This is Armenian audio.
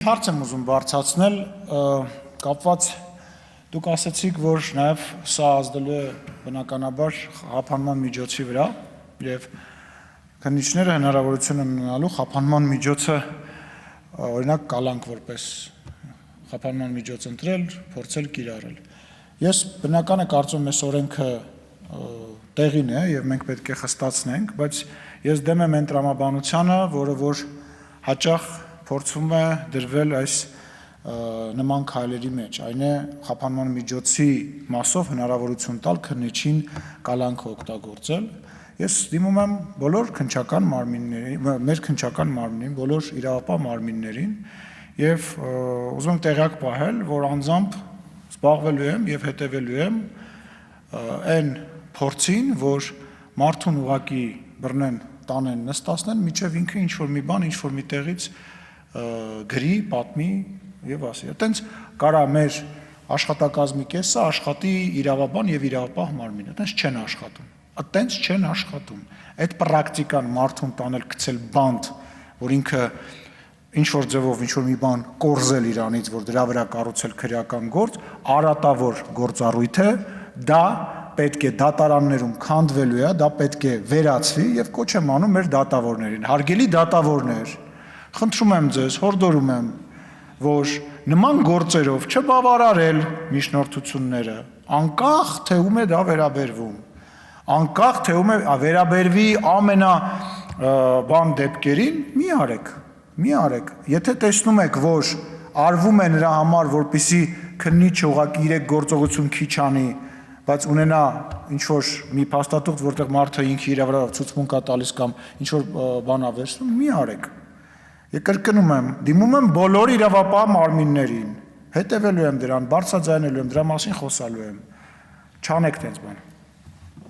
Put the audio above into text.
Հարց եմ ուզում բարձրացնել, կապված դուք ասացիք, որ նաև սա ազդելու է բնականաբար խափանման միջոցի վրա եւ քննիչները հնարավորություն են ունենալու խափանման միջոցը օրինակ կալանք որպես խափանման միջոց ընտրել, փորձել կիրառել։ Ես բնական է կարծում եմ այս օրենքը տեղին է եւ մենք պետք է խստացնենք, բայց ես դեմ եմ այն տրամաբանությանը, որը որ հաճախ փորձում է դրվել այս նման քայլերի մեջ, այն է խափանման միջոցի մասով հնարավորություն տալ քննիչին կալանքը օգտագործել։ Ես դիմում եմ բոլոր քննչական մարմիններին, մեր քննչական մարմնին, բոլոր իրավապահ մարմիններին եւ ուզում եմ տեղյակ պահել, որ անձամբ զբաղվելու եմ եւ հետեւելու եմ այն փորձին, որ մարդուն ուղակի բռնեն, տանեն, նստացնեն, միջև ինքը ինչ-որ մի բան, ինչ-որ մի տեղից գրի, պատմի եւ ասի։ Այտենց կարա մեր աշխատակազմի կեսը աշխատի իրավաբան եւ իրավապահ մարմինը, այտենց չեն աշխատում։ Այտենց չեն աշխատում։ Այդ պրակտիկան մարդուն տանել գցել բանտ, որ ինքը ինչ-որ ձևով ինչ-որ մի բան կորզել իրանից, որ դրա վրա կառուցել քրեական գործ, արատավոր գործառույթ է, դա պետք է դատարաններում քանդվելու է, դա պետք է վերացվի եւ կոչ եմ անում մեր դատավորներին։ Հարգելի դատավորներ, խնդրում եմ ձեզ, հորդորում եմ, որ նման գործերով չբավարարել միջնորդությունները, անկախ թե ում է դա վերաբերվում, անկախ թե ում է վերաբերվի ամենաբան դեպքերին, մի արեք, եթե տեսնում եք, որ արվում է նրա համար, որպեսզի քննիչը ուղղակի իր գործողություն քիչ անի, բայց ունենա ինչ-որ մի փաստաթուղթ, որտեղ մարդը ինքը իր վրա ցուցմունք է տալիս կամ ինչ-որ բան է վերցնում, մի արեք։ Կրկնում եմ, դիմում եմ բոլոր իրավապահ մարմիններին, հետևելու եմ դրան, բարձրաձայնելու եմ, դրա մասին խոսալու եմ, չանեք տենց բան։